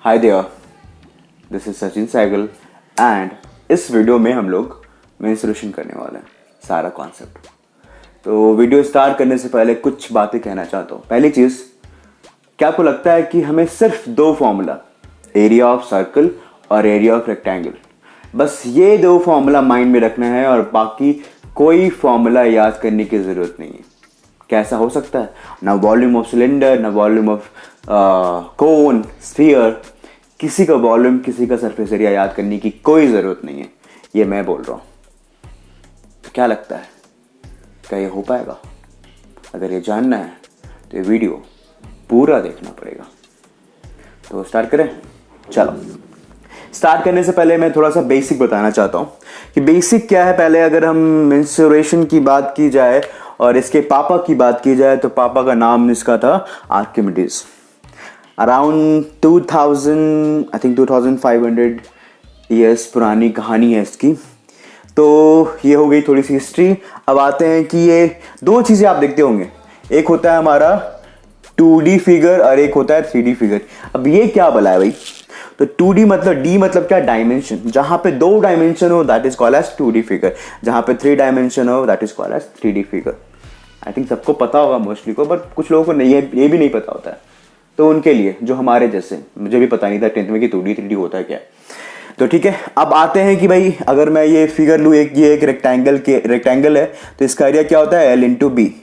Hi there, this is Sachin Sehgal and इस video में हम लोग मेंस्ट्रुएशन करने वाले हैं, सारा कॉन्सेप्ट। तो वीडियो स्टार्ट करने से पहले कुछ बातें कहना चाहता हूँ। पहली चीज़, क्या आपको लगता है कि हमें सिर्फ दो फॉर्मूला, एरिया ऑफ सर्कल और एरिया ऑफ रेक्टेंगल, बस ये दो फॉर्मूला माइंड में रखना है और बाकी कोई फॉर्मूला याद करने की ज़रूरत नहीं है? कैसा हो सकता है? ना वॉल्यूम ऑफ सिलेंडर, ना वॉल्यूम ऑफ कोन, स्फीयर, किसी का वॉल्यूम, किसी का सरफेस एरिया याद करने की कोई ज़रूरत नहीं है। ये मैं बोल रहा हूँ। तो क्या लगता है, क्या ये हो पाएगा? अगर ये जानना है तो ये वीडियो पूरा देखना पड़ेगा। तो स्टार्ट करें? चलो, स्टार्ट करने से पहले मैं थोड़ा सा बेसिक बताना चाहता हूँ कि बेसिक क्या है। पहले अगर हम मेंस्ट्रुएशन की बात की जाए और इसके पापा की बात की जाए तो पापा का नाम इसका था आर्किमिडीज। अराउंड 2500 ईयर्स पुरानी कहानी है इसकी। तो ये हो गई थोड़ी सी हिस्ट्री। अब आते हैं कि ये दो चीज़ें आप देखते होंगे, एक होता है हमारा 2D फिगर और एक होता है 3D फिगर। अब ये क्या भला है भाई? तो 2D मतलब D मतलब क्या? डायमेंशन। जहां पे 2 डायमेंशन हो that is called as 2D figure, जहां पे 3 डायमेंशन हो that is called as 3D figure. I think सबको पता होगा मोस्टली को, बट कुछ लोगों को नहीं, ये भी नहीं पता होता है। तो उनके लिए जो हमारे जैसे, मुझे भी पता नहीं था 10th में कि 2D 3D होता है क्या। तो ठीक है, अब आते हैं कि भाई अगर मैं ये फिगर लूँ, ये एक रेक्टेंगल है, तो इसका एरिया क्या होता है? L into B.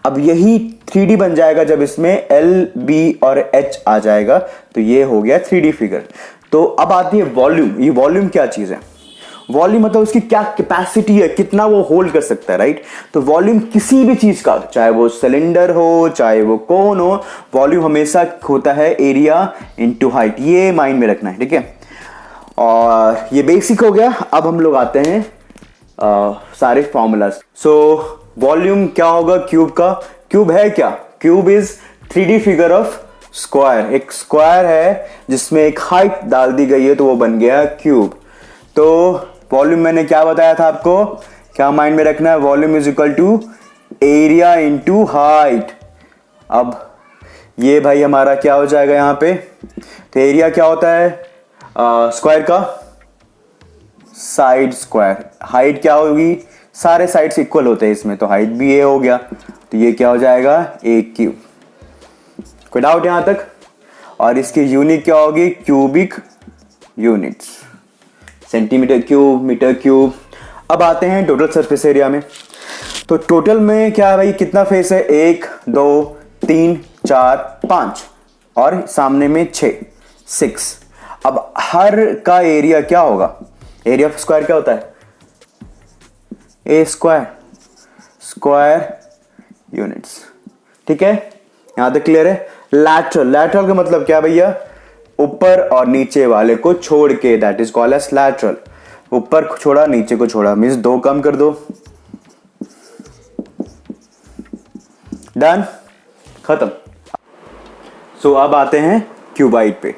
अब यही 3D बन जाएगा जब इसमें L, B और H आ जाएगा, तो ये हो गया 3D फिगर। तो अब आती है वॉल्यूम। ये वॉल्यूम क्या चीज़ है? वॉल्यूम मतलब उसकी क्या कैपेसिटी है, कितना वो होल्ड कर सकता है, राइट? तो वॉल्यूम किसी भी चीज का, चाहे वो सिलेंडर हो, चाहे वो कोन हो, वॉल्यूम हमेशा होता है एरिया इंटू हाइट। ये माइंड में रखना है, ठीक है? और ये बेसिक हो गया। अब हम लोग आते हैं सारे फॉर्मूलाज। सो वॉल्यूम क्या होगा क्यूब का? क्यूब है क्या? Cube is 3D figure of square. एक स्क्वायर है जिसमें एक हाइट डाल दी गई है, तो वो बन गया क्यूब। तो वॉल्यूम मैंने क्या बताया था आपको, क्या माइंड में रखना है? Volume is equal to area into height. अब ये भाई हमारा क्या हो जाएगा यहाँ पे? तो एरिया क्या होता है स्क्वायर का? Side square. हाइट क्या होगी? सारे साइड्स इक्वल होते हैं इसमें, तो हाइट भी ये हो गया, तो ये क्या हो जाएगा? ए क्यूब। कोई डाउट यहां तक? और इसकी यूनिट क्या होगी? Cubic units, centimetre cube, metre cube. अब आते हैं टोटल सरफेस एरिया में। तो टोटल में क्या है भाई, कितना फेस है? 1 2 3 4 5 और सामने में 6। अब हर का एरिया क्या होगा? एरिया ऑफ स्क्वायर क्या होता है? ए स्क्वायर यूनिट्स। ठीक है, यहां तक क्लियर है? लैटरल का मतलब क्या भैया? ऊपर और नीचे वाले को छोड़ के, that is called as lateral. ऊपर छोड़ा, नीचे को छोड़ा, मींस 2 कम कर दो, डन, खत्म। सो अब आते हैं क्यूबाइड पे।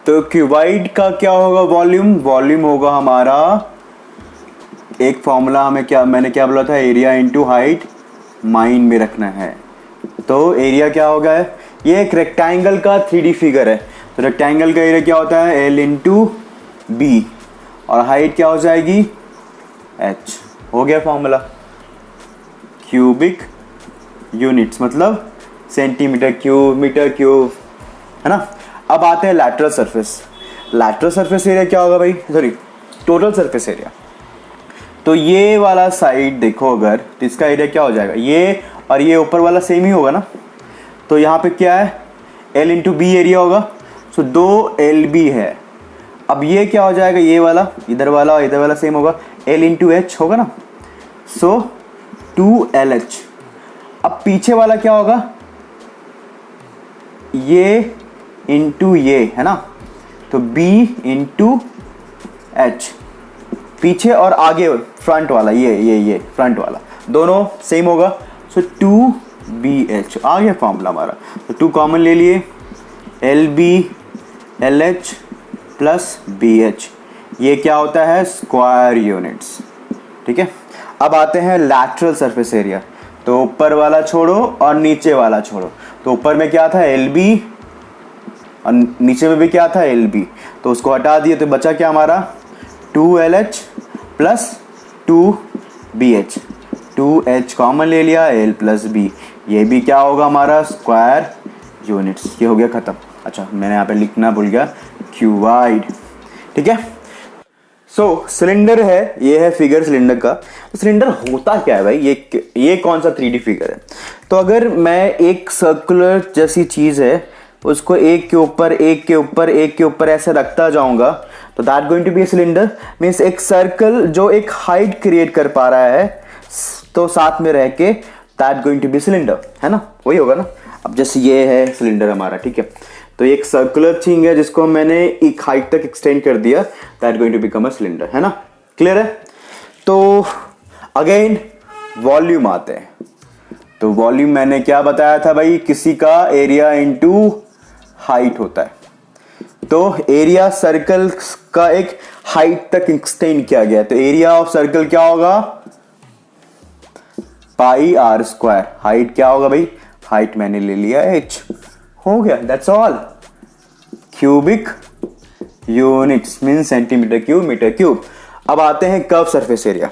तो क्यूबाइड का क्या होगा वॉल्यूम? वॉल्यूम होगा हमारा, एक फॉर्मूला मैंने क्या बोला था? एरिया इंटू हाइट माइंड में रखना है। तो एरिया क्या होगा? ये एक रेक्टेंगल का 3D फिगर है, तो रेक्टेंगल का एरिया क्या होता है? L इंटू बी, और हाइट क्या हो जाएगी? H। हो गया फॉर्मूला। क्यूबिक यूनिट्स मतलब सेंटीमीटर क्यूब, मीटर क्यूब, है ना? अब आते हैं lateral surface. Lateral surface area क्या होगा भाई? Sorry, total surface area. तो ये वाला साइड देखो अगर, तो इसका एरिया क्या हो जाएगा? ये और ये ऊपर वाला सेम ही होगा ना। तो यहाँ पे क्या है? L इंटू बी एरिया होगा, सो 2LB है। अब ये क्या हो जाएगा? ये वाला, इधर वाला और इधर वाला सेम होगा, L इंटू H होगा ना, सो 2LH। अब पीछे वाला क्या होगा? ये इंटू ये, है ना, तो B इंटू H। पीछे और आगे फ्रंट वाला, ये फ्रंट वाला, दोनों सेम होगा, सो 2BH। आ गया फॉर्मूला हमारा। तो 2 कॉमन ले लिए, LB LH प्लस BH। ये क्या होता है? Square units. ठीक है, अब आते हैं लैटरल सरफेस एरिया। तो ऊपर वाला छोड़ो और नीचे वाला छोड़ो। तो ऊपर में क्या था? LB और नीचे में भी क्या था, एल बी, तो उसको हटा दिए तो बचा क्या हमारा 2LH plus 2BH, 2H common ले लिया, L प्लस B, ये भी क्या होगा हमारा स्क्वायर यूनिट्स, ये हो गया खत्म। अच्छा मैंने यहाँ पे लिखना भूल गया, क्यूबाइड। ठीक है, सो सिलेंडर है, ये है फिगर सिलेंडर का। तो सिलेंडर होता क्या है भाई, ये कौन सा 3D फिगर है। तो अगर मैं एक सर्कुलर जैसी चीज है उसको एक के ऊपर एक के ऊपर एक के ऊपर ऐसे रखता जाऊंगा तो that going to be a cylinder. Means एक सर्कल जो एक हाइट क्रिएट कर पा रहा है तो साथ में रह के that going to be cylinder, है ना, वही होगा ना। अब जैसे ये है सिलेंडर हमारा, ठीक है, तो एक सर्कुलर थिंग है जिसको मैंने एक हाइट तक एक्सटेंड कर दिया, that going to become a cylinder, है ना, क्लियर है। तो अगेन वॉल्यूम आते हैं। तो वॉल्यूम मैंने क्या बताया था भाई, किसी का एरिया इनटू हाइट होता है। तो एरिया सर्कल का एक हाइट तक एक्सटेंड किया गया, तो एरिया ऑफ सर्कल क्या होगा, पाई आर स्क्वायर। हाइट क्या होगा भाई, हाइट मैंने ले लिया h, हो गया, that's all. Cubic units mean centimetre cube, metre cube. अब आते हैं कर्व सरफेस एरिया।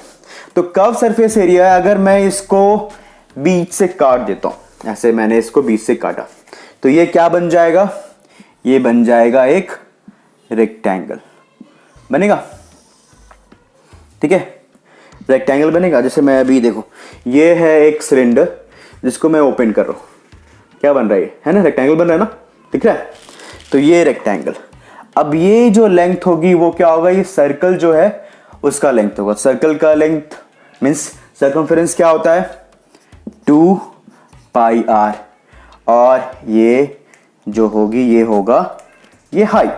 तो कर्व सरफेस एरिया अगर मैं इसको बीच से काट देता हूं, ऐसे मैंने इसको बीच से काटा, तो ये क्या बन जाएगा, ये बन जाएगा एक रेक्टेंगल बनेगा। ठीक है, रेक्टेंगल बनेगा। जैसे मैं अभी देखो, ये है एक सिलेंडर जिसको मैं ओपन कर रहा हूं, क्या बन रहा है ना, रेक्टेंगल बन रहा है ना, दिख रहा है। तो ये रेक्टेंगल, अब ये जो लेंथ होगी वो क्या होगा, ये सर्कल जो है उसका लेंथ होगा। सर्कल का लेंथ मीन्स सर्कमफेरेंस क्या होता है, 2 पाई आर, और ये जो होगी ये होगा ये हाइट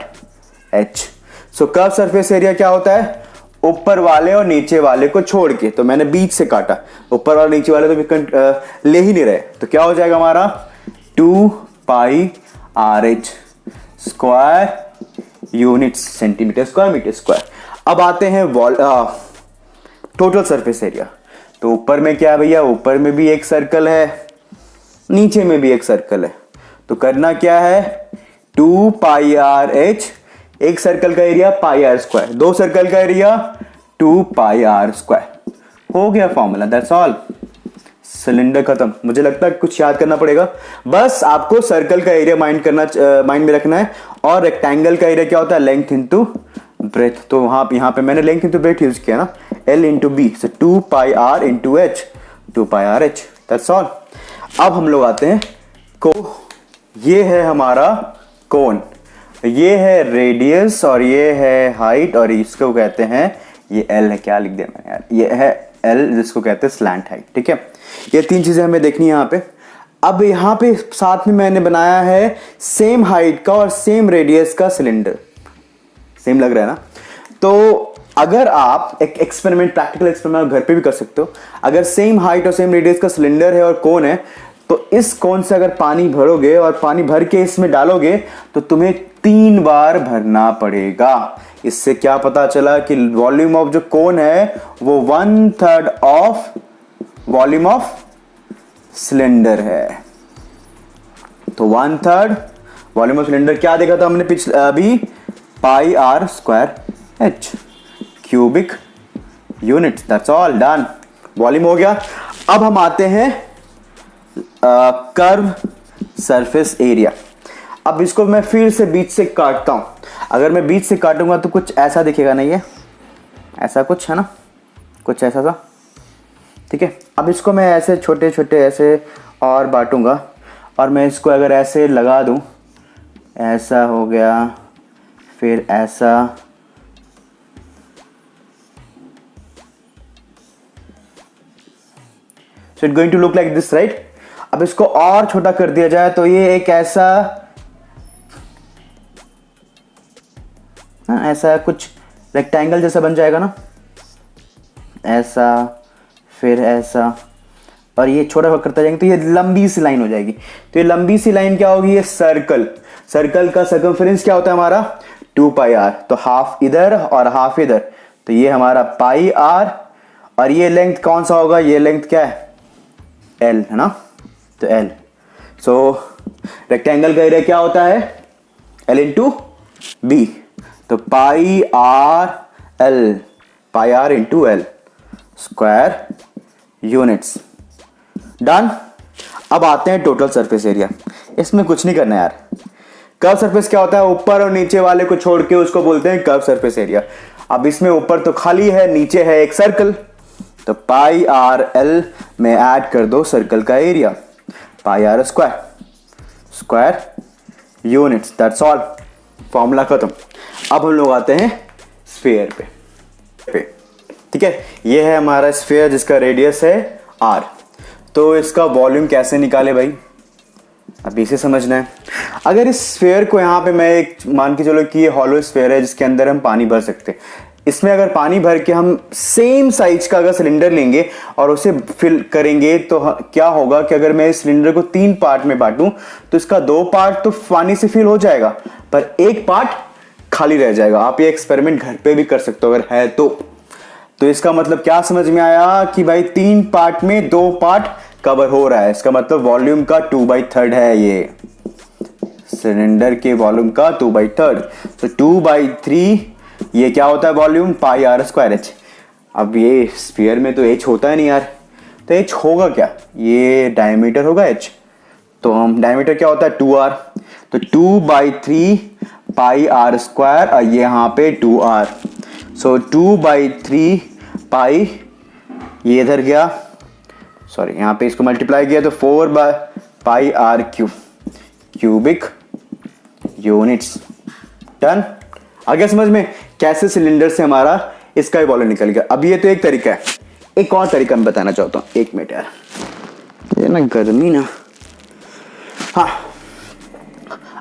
h। सो कर्व सरफेस एरिया क्या होता है, ऊपर वाले और नीचे वाले को छोड़ के, तो मैंने बीच से काटा, ऊपर वाले नीचे वाले तो ले ही नहीं रहे, तो क्या हो जाएगा हमारा 2 pi r h square units, centimetre square, metre square. अब आते हैं टोटल सरफेस एरिया। तो ऊपर में क्या है भैया, ऊपर में भी एक सर्कल है, नीचे में भी एक सर्कल है, तो करना क्या है 2 पाई आर एच, एक सर्कल का एरिया पाई आर स्क्वायर, दो सर्कल का एरिया 2 पाई आर स्क्वायर, हो गया फॉर्मूला, दैट्स ऑल। सिलेंडर खत्म। मुझे लगता है कुछ याद करना पड़ेगा, बस आपको सर्कल का एरिया माइंड में रखना है, और रेक्टेंगल का एरिया क्या होता है, लेंथ इनटू ब्रेथ। तो यहाँ पे मैंने लेंथ इनटू ब्रेथ यूज किया ना, L into B, so 2 pi r into H, 2 pi r H, that's all. अब हम लोग आते हैं को, ये है हमारा कोन, ये है रेडियस और ये है हाइट, और इसको कहते हैं, ये L है, क्या लिख दिया मैंने यार, ये है L जिसको कहते हैं स्लैंट हाइट। ठीक है, ये तीन चीजें हमें देखनी है यहाँ पे। अब यहाँ पे साथ में मैंने बनाया है सेम हाइट का और सेम रेडियस का सिलेंडर, सेम लग रहा है ना। तो अगर आप एक एक्सपेरिमेंट, प्रैक्टिकल एक्सपेरिमेंट घर पे भी कर सकते हो, अगर सेम हाइट और सेम रेडियस का सिलेंडर है और कोन है, तो इस कोन से अगर पानी भरोगे और पानी भर के इसमें डालोगे तो तुम्हें 3 बार भरना पड़ेगा। इससे क्या पता चला कि वॉल्यूम ऑफ जो कोन है वो 1/3 ऑफ वॉल्यूम ऑफ सिलेंडर है। तो 1/3 वॉल्यूम ऑफ सिलेंडर क्या देखा था हमने अभी, pi r square h, cubic unit, that's all, done, volume हो गया। अब हम आते हैं कर्व सरफेस एरिया। अब इसको मैं फिर से बीच से काटता हूं। अगर मैं बीच से काटूंगा तो कुछ ऐसा दिखेगा, नहीं है ऐसा कुछ, है ना, कुछ ऐसा सा। ठीक है, अब इसको मैं ऐसे छोटे छोटे ऐसे और बांटूंगा, और मैं इसको अगर ऐसे लगा दूं, ऐसा हो गया, फिर ऐसा, so it going to look like this, right. अब इसको और छोटा कर दिया जाए तो ये एक ऐसा, ऐसा कुछ रेक्टेंगल जैसा बन जाएगा ना, ऐसा, फिर ऐसा, और ये छोटा करता जाएंगे तो ये लंबी सी लाइन हो जाएगी। तो ये लंबी सी लाइन क्या होगी, ये सर्कल, सर्कल का सर्कमफेरेंस क्या होता है हमारा 2 पाई आर, तो हाफ इधर और हाफ इधर, तो ये हमारा पाई आर, और ये लेंथ कौन सा होगा, ये लेंथ क्या है L, है ना, तो L। सो रेक्टेंगल का एरिया क्या होता है L इंटू बी, तो pi r into l square units. Done. अब आते हैं टोटल सरफेस एरिया। इसमें कुछ नहीं करना यार। कर्व सरफेस क्या होता है, ऊपर और नीचे वाले को छोड़ के उसको बोलते हैं कर्व सरफेस एरिया। अब इसमें ऊपर तो खाली है, नीचे है एक सर्कल, तो पाई आर एल में ऐड कर दो सर्कल का area, pi r square units, that's all. Formula खत्म। अब हम लोग आते हैं स्फीयर पे। ठीक है, ये है हमारा स्फीयर जिसका रेडियस है आर। तो इसका वॉल्यूम कैसे निकाले भाई, अभी इसे समझना है। अगर इस स्फीयर को यहाँ पे मैं एक मान के चलो कि ये हॉलो स्फीयर है जिसके अंदर हम पानी भर सकते हैं। इसमें अगर पानी भर के हम सेम साइज का अगर सिलेंडर लेंगे और उसे फिल करेंगे तो क्या होगा कि अगर मैं इस सिलेंडर को 3 पार्ट में बांटूं तो इसका 2 पार्ट तो पानी से फिल हो जाएगा पर 1 पार्ट खाली रह जाएगा। आप ये एक्सपेरिमेंट घर पे भी कर सकते हो अगर है तो इसका मतलब क्या समझ में आया कि भाई 3 पार्ट में 2 पार्ट कवर हो रहा है। इसका मतलब वॉल्यूम का 2/3 है, ये सिलेंडर के वॉल्यूम का 2/3। तो 2/3 ये क्या होता है volume, pi r square H. अब ये स्फीयर में तो एच होता है नहीं यार, तो एच होगा क्या, ये डायमीटर होगा एच। तो हम डायमीटर क्या होता है 2r, तो 2/3 पाई आर स्क्वायर और ये यहाँ पे 2r। सो 2/3 पाई, ये इधर गया, सॉरी यहाँ पे इसको मल्टीप्लाई किया तो 4 pi are cubic units. Done. आगे समझ में कैसे सिलेंडर से हमारा इसका वॉल्यूम निकल गया। अब ये तो एक तरीका है, एक और तरीका मैं बताना चाहता हूँ। 1 मिनट यार, ये ना गर्मी ना। हाँ,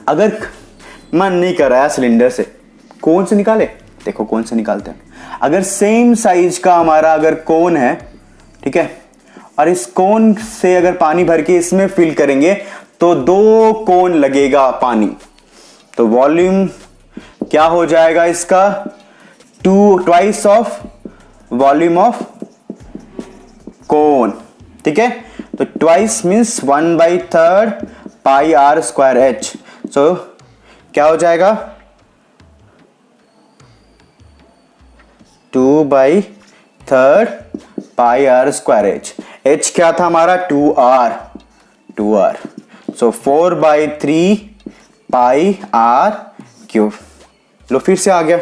अगर मन नहीं कर रहा है सिलेंडर से, कौन से निकाले, देखो कौन से निकालते हैं। अगर सेम साइज का हमारा अगर कोन है, ठीक है, और इस कोन से अगर पानी भर के इसमें फिल करेंगे तो 2 कोन लगेगा पानी, तो वॉल्यूम क्या हो जाएगा इसका, 2 ऑफ वॉल्यूम ऑफ कोन। ठीक है, तो twice means 1/3 pi r square h. So क्या हो जाएगा 2/3 pi r square h. H क्या था हमारा 2r। So 4/3 pi are cube. लो फिर से आ गया,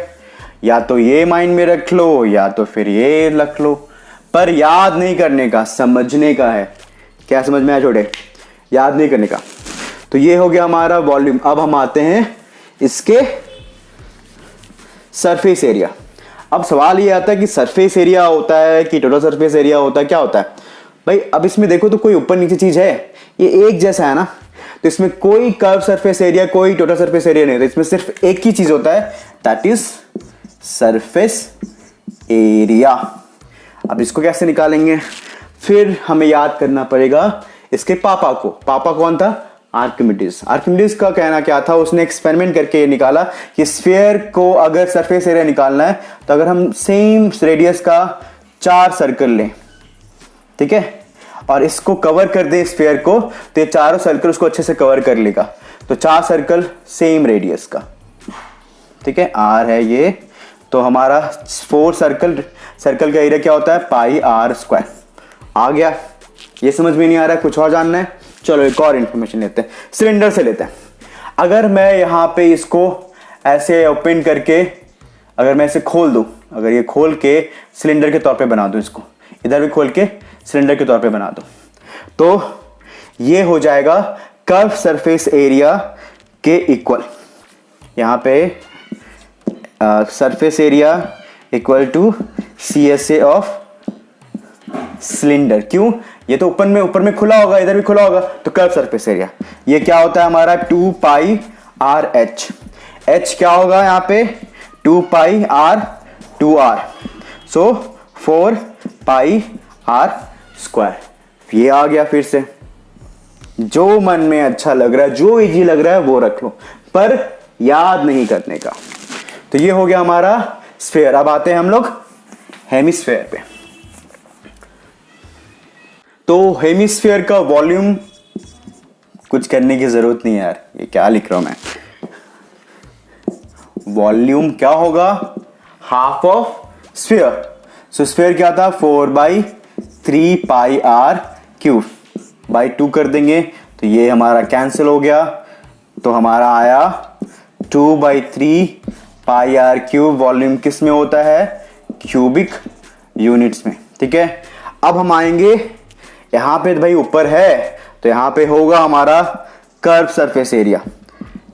या तो ये माइंड में रख लो या तो फिर ये रख लो, पर याद नहीं करने का, समझने का है। क्या समझ में आया छोटे, याद नहीं करने का। तो ये हो गया हमारा वॉल्यूम। अब हम आते हैं इसके सरफेस एरिया। अब सवाल ये आता है कि सरफेस एरिया होता है कि टोटल सरफेस एरिया होता है, क्या होता है भाई। अब इसमें देखो तो कोई ऊपर नीचे चीज है, ये एक जैसा है ना, तो इसमें कोई कर्व सरफेस एरिया कोई टोटल सरफेस एरिया नहीं होता। इसमें सिर्फ एक ही चीज होता है, दैट इज सरफेस एरिया। अब इसको कैसे निकालेंगे, फिर हमें याद करना पड़ेगा इसके पापा को। पापा कौन था, आर्किमिडीज। आर्किमिडीज का कहना क्या था, उसने एक्सपेरिमेंट करके निकाला कि स्फीयर को अगर सरफेस एरिया निकालना है तो अगर हम सेम रेडियस का 4 सर्कल लें, ठीक है, और इसको कवर कर दे स्फीयर को, तो ये चारों सर्कल उसको अच्छे से कवर कर लेगा। तो 4 सर्कल सेम रेडियस का, ठीक है, आर है ये, तो हमारा 4 सर्कल का एरिया क्या होता है, पाई आर स्क्वायर। आ गया, ये समझ में नहीं आ रहा है, कुछ और जानना है, चलो एक और इंफॉर्मेशन लेते हैं, सिलेंडर से लेते हैं। अगर मैं यहाँ पे इसको ऐसे ओपन करके, अगर मैं इसे खोल दूं, अगर ये खोल के सिलेंडर के तौर पे बना दूं, इसको इधर भी खोल के सिलेंडर के तौर पे बना दूं, तो ये हो जाएगा कर्व सरफेस एरिया के इक्वल। यहाँ पे surface area equal to CSA of cylinder. क्यों, ये तो ऊपर में खुला होगा, इधर भी खुला होगा, तो कर्व सरफेस एरिया ये क्या होता है हमारा 2 पाई आर एच। एच क्या होगा यहाँ पे 2 pi r 2r, so 4 pi r square. ये आ गया। फिर से जो मन में अच्छा लग रहा है, जो इजी लग रहा है वो रख लो, पर याद नहीं करने का। तो ये हो गया हमारा स्फीयर। अब आते हैं हम लोग हेमिस्फीयर पे। तो हेमिस्फीयर का वॉल्यूम कुछ करने की जरूरत नहीं है यार, ये क्या लिख रहा हूं मैं, वॉल्यूम क्या होगा, half of sphere. So sphere क्या था, 4/3πr³ बाई 2 कर देंगे तो ये हमारा कैंसिल हो गया, तो हमारा आया 2/3πr³। वॉल्यूम किस में होता है, क्यूबिक यूनिट्स में। ठीक है, अब हम आएंगे यहां पे, भाई ऊपर है तो यहां पे होगा हमारा curve surface area.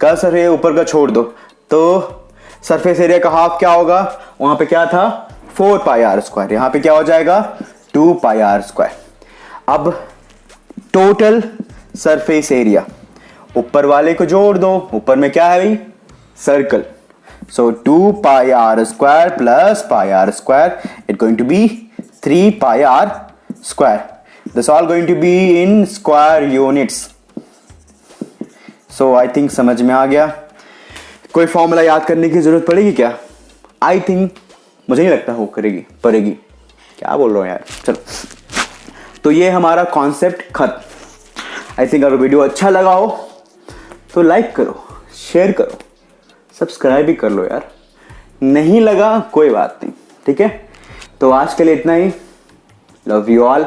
Curve surface area ऊपर का छोड़ दो, तो सरफेस एरिया का हाफ क्या होगा, वहां पे क्या था 4πr², यहां पे क्या हो जाएगा 2πr²। अब टोटल सरफेस एरिया ऊपर वाले को जोड़ दो, ऊपर में क्या है भाई, circle. So 2πr² plus πr², it going to be 3πr²। This all going to be in square units. So I think समझ में आ गया। कोई फॉर्मूला याद करने की जरूरत पड़ेगी क्या, आई थिंक, मुझे नहीं लगता हो पड़ेगी। क्या बोल रहा हूं यार, चलो। तो ये हमारा कॉन्सेप्ट खत्म। आई थिंक अगर वीडियो अच्छा लगा हो तो लाइक करो, शेयर करो, सब्सक्राइब भी कर लो यार। नहीं लगा कोई बात नहीं, ठीक है। तो आज के लिए इतना ही। Love you all.